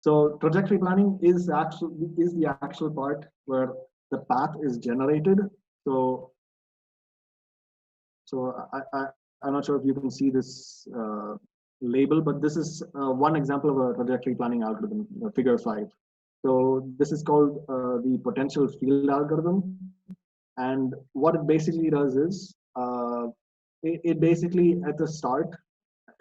So trajectory planning is the actual part where the path is generated. So I'm not sure if you can see this label, but this is one example of a trajectory planning algorithm, figure 5. So this is called the potential field algorithm. And what it basically does is, it basically at the start,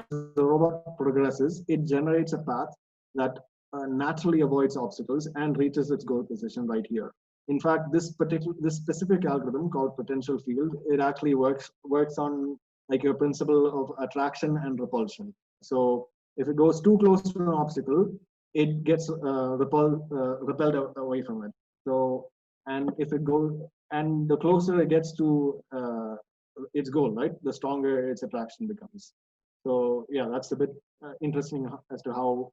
as the robot progresses, it generates a path that naturally avoids obstacles and reaches its goal position right here. In fact, this specific algorithm called potential field, it actually works on like a principle of attraction and repulsion. So if it goes too close to an obstacle, it gets repelled away from it. So, and if it goes, and the closer it gets to its goal, right, the stronger its attraction becomes. So yeah, that's a bit interesting as to how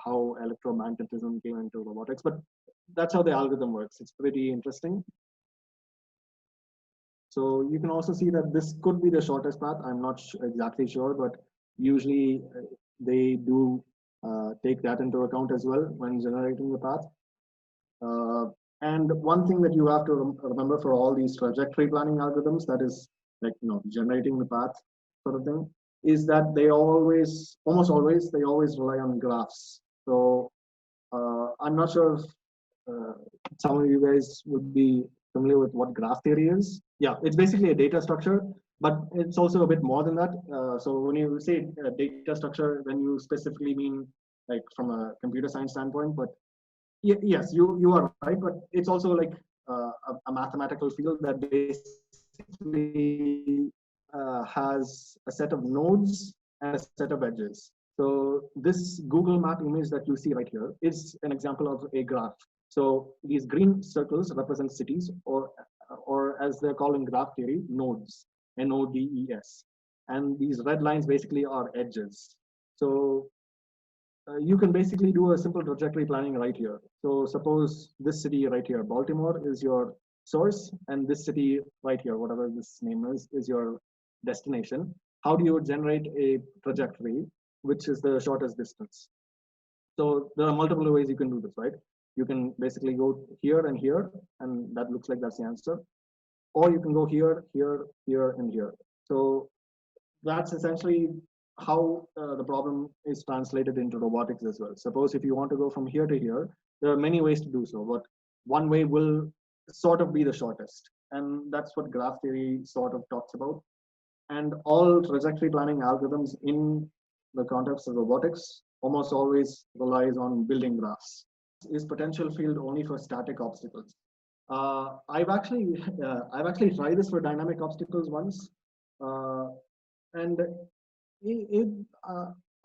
how electromagnetism came into robotics, but that's how the algorithm works. It's pretty interesting. So you can also see that this could be the shortest path. I'm not exactly sure, but usually they do take that into account as well when generating the path. And one thing that you have to remember for all these trajectory planning algorithms, that is like generating the path sort of thing, is that they almost always rely on graphs. So I'm not sure if some of you guys would be familiar with what graph theory is. Yeah, it's basically a data structure, but it's also a bit more than that. So when you say data structure, then you specifically mean like from a computer science standpoint, but yes, you are right, but it's also like a mathematical field that basically has a set of nodes and a set of edges. So this Google map image that you see right here is an example of a graph. So these green circles represent cities, or as they're called in graph theory, nodes, N-O-D-E-S. And these red lines basically are edges. So you can basically do a simple trajectory planning right here. So suppose this city right here, Baltimore, is your source, and this city right here, whatever this name is your destination. How do you generate a trajectory which is the shortest distance? So there are multiple ways you can do this, right? You can basically go here and here, and that looks like that's the answer. Or you can go here, here, here, and here. So that's essentially how the problem is translated into robotics as well. Suppose if you want to go from here to here, there are many ways to do so, but one way will sort of be the shortest. And that's what graph theory sort of talks about. And all trajectory planning algorithms in the context of robotics almost always relies on building graphs. Is potential field only for static obstacles? I've actually tried this for dynamic obstacles once, and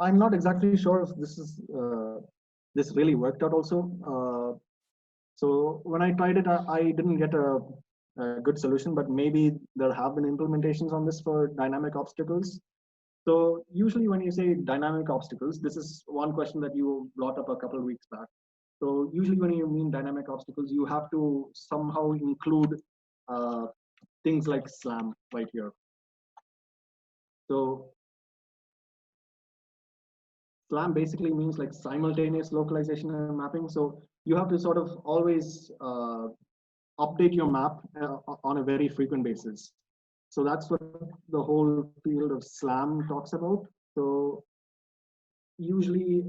I'm not exactly sure if this really worked out also. So when I tried it, I didn't get a good solution, but maybe there have been implementations on this for dynamic obstacles. So usually when you say dynamic obstacles, this is one question that you brought up a couple of weeks back. So usually when you mean dynamic obstacles, you have to somehow include things like SLAM right here. So SLAM basically means like simultaneous localization and mapping. So you have to sort of always update your map on a very frequent basis. So that's what the whole field of SLAM talks about. So usually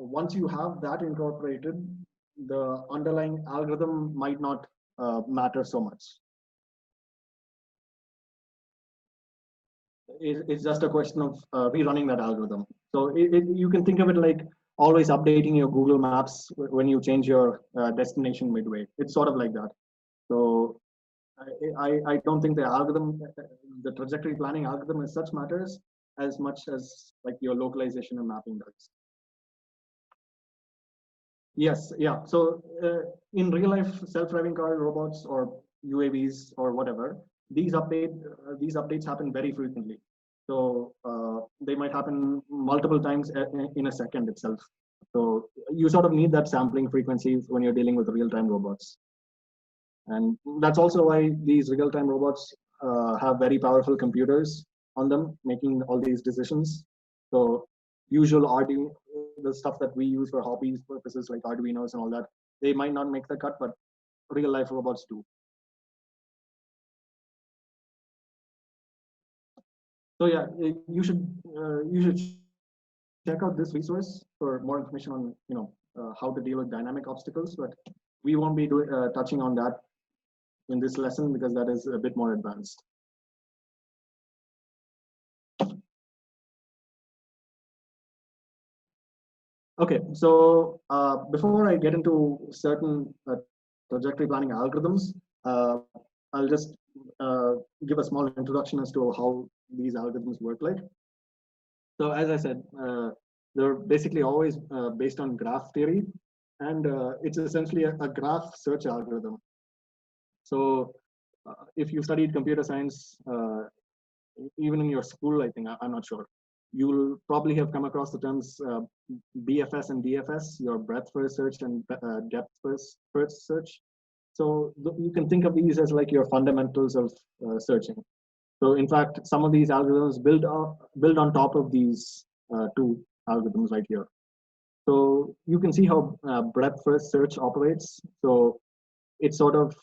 once you have that incorporated, the underlying algorithm might not matter so much. It's just a question of rerunning that algorithm. So you can think of it like always updating your Google Maps when you change your destination midway. It's sort of like that. So I don't think the algorithm, the trajectory planning algorithm as such matters as much as like your localization and mapping does. Yes, yeah. So in real life, self-driving car robots or UAVs or whatever, these updates happen very frequently. So they might happen multiple times in a second itself. So you sort of need that sampling frequency when you're dealing with real-time robots. And that's also why these real-time robots have very powerful computers on them, making all these decisions. So usual Arduino, the stuff that we use for hobbies purposes like Arduinos and all that, they might not make the cut, but real life robots do. So yeah, you should check out this resource for more information on how to deal with dynamic obstacles. But we won't be touching on that in this lesson because that is a bit more advanced. Okay, so before I get into certain trajectory planning algorithms, I'll just give a small introduction as to how these algorithms work like. So as I said, they're basically always based on graph theory, and it's essentially a graph search algorithm. So if you studied computer science, even in your school, I think, I'm not sure, you'll probably have come across the terms Bfs and Dfs, your breadth first search and depth first search. So you can think of these as like your fundamentals of searching. So in fact, some of these algorithms build on top of these two algorithms right here. So you can see how breadth first search operates. So it sort of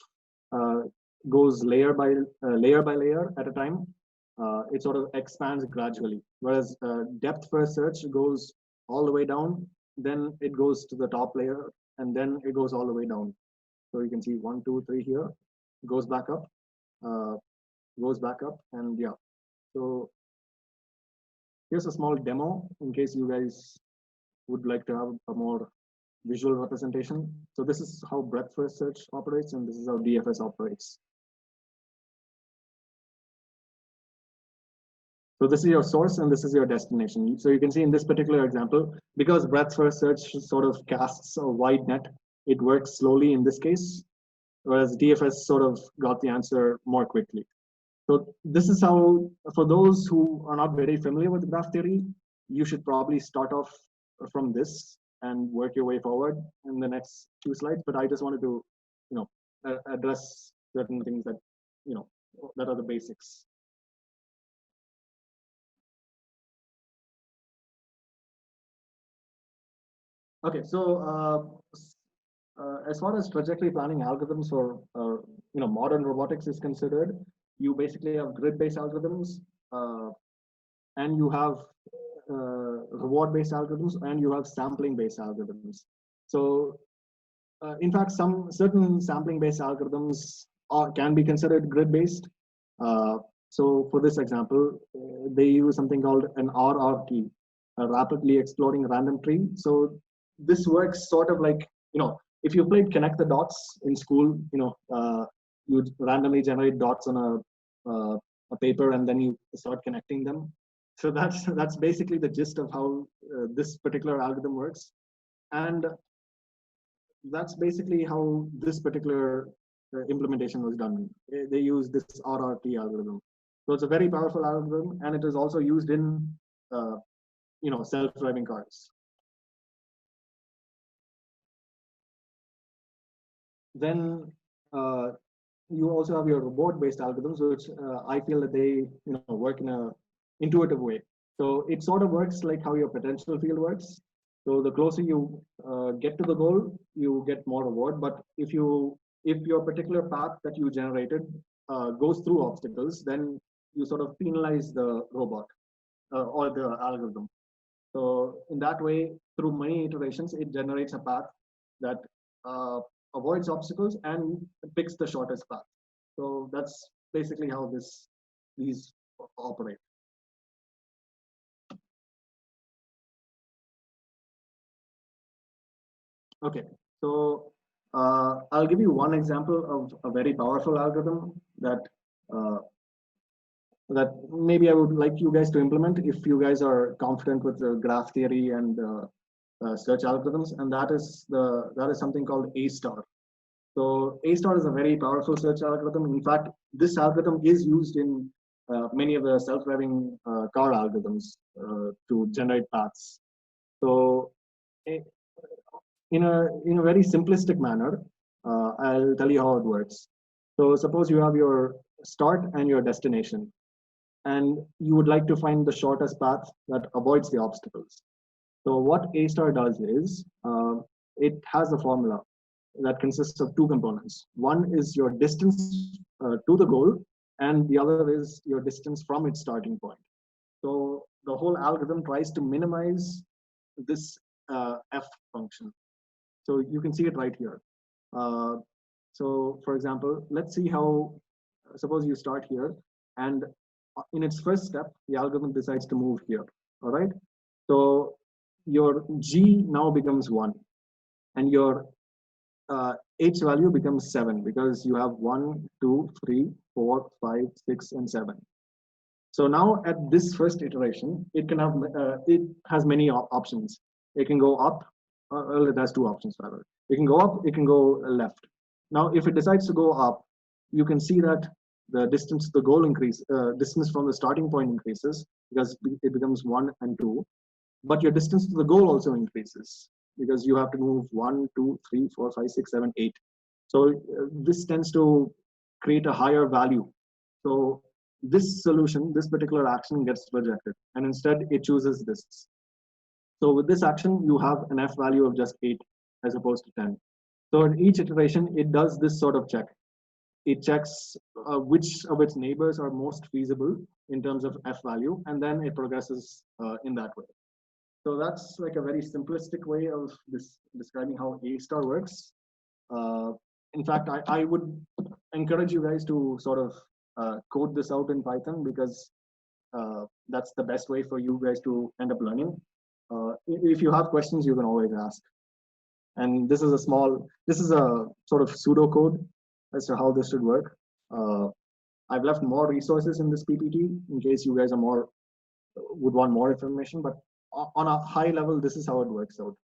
goes layer by layer at a time. It sort of expands gradually. Whereas depth first search goes all the way down, then it goes to the top layer, and then it goes all the way down. So you can see 1, 2, 3 here, goes back up, and yeah. So here's a small demo in case you guys would like to have a more visual representation. So this is how breadth first search operates, and this is how DFS operates. So this is your source and this is your destination. So you can see in this particular example, because breadth first search sort of casts a wide net, it works slowly in this case, whereas DFS sort of got the answer more quickly. So this is how, for those who are not very familiar with graph theory, you should probably start off from this and work your way forward in the next 2 slides. But I just wanted to, address certain things that, that are the basics. Okay, so as far as trajectory planning algorithms for modern robotics is considered, you basically have grid-based algorithms, and you have reward-based algorithms, and you have sampling-based algorithms. So, in fact, some certain sampling-based algorithms can be considered grid-based. So, for this example, they use something called an RRT, a rapidly exploring random tree. So, this works sort of like, if you played connect the dots in school, you'd randomly generate dots on a paper and then you start connecting them. So that's basically the gist of how this particular algorithm works, and that's basically how this particular implementation was done. They use this RRT algorithm. So it's a very powerful algorithm, and it is also used in self-driving cars. Then you also have your robot-based algorithms, which I feel that they work in a intuitive way. So it sort of works like how your potential field works. So the closer you get to the goal, you get more reward. But if your particular path that you generated goes through obstacles, then you sort of penalize the robot or the algorithm. So in that way, through many iterations, it generates a path that avoids obstacles and picks the shortest path. So that's basically how these operate. Okay, so I'll give you one example of a very powerful algorithm that that maybe I would like you guys to implement if you guys are confident with the graph theory and search algorithms, and that is something called A star. So A star is a very powerful search algorithm. In fact, this algorithm is used in many of the self-driving car algorithms to generate paths. So in a very simplistic manner, I'll tell you how it works. So suppose you have your start and your destination, and you would like to find the shortest path that avoids the obstacles. So what A star does is it has a formula that consists of two components. One is your distance to the goal, and the other is your distance from its starting point. So the whole algorithm tries to minimize this f function. So you can see it right here. So for example, let's see how, suppose you start here, and in its first step, the algorithm decides to move here, all right? So your G now becomes 1, and your H value becomes 7 because you have 1, 2, 3, 4, 5, 6, and 7. So now at this first iteration, it can have it has many options. It can go up. Well, it has two options rather. It can go up. It can go left. Now, if it decides to go up, you can see that the distance to the goal distance from the starting point increases because it becomes 1 and 2. But your distance to the goal also increases because you have to move 1, 2, 3, 4, 5, 6, 7, 8. So this tends to create a higher value. So this solution, this particular action gets rejected, and instead it chooses this. So with this action, you have an F value of just 8 as opposed to 10. So in each iteration, it does this sort of check. It checks which of its neighbors are most feasible in terms of F value, and then it progresses in that way. So that's like a very simplistic way of describing how A star works. In fact, I would encourage you guys to sort of code this out in Python because that's the best way for you guys to end up learning. If you have questions, you can always ask. And this is a sort of pseudo code as to how this should work. I've left more resources in this PPT in case you guys would want more information, but on a high level, this is how it works out.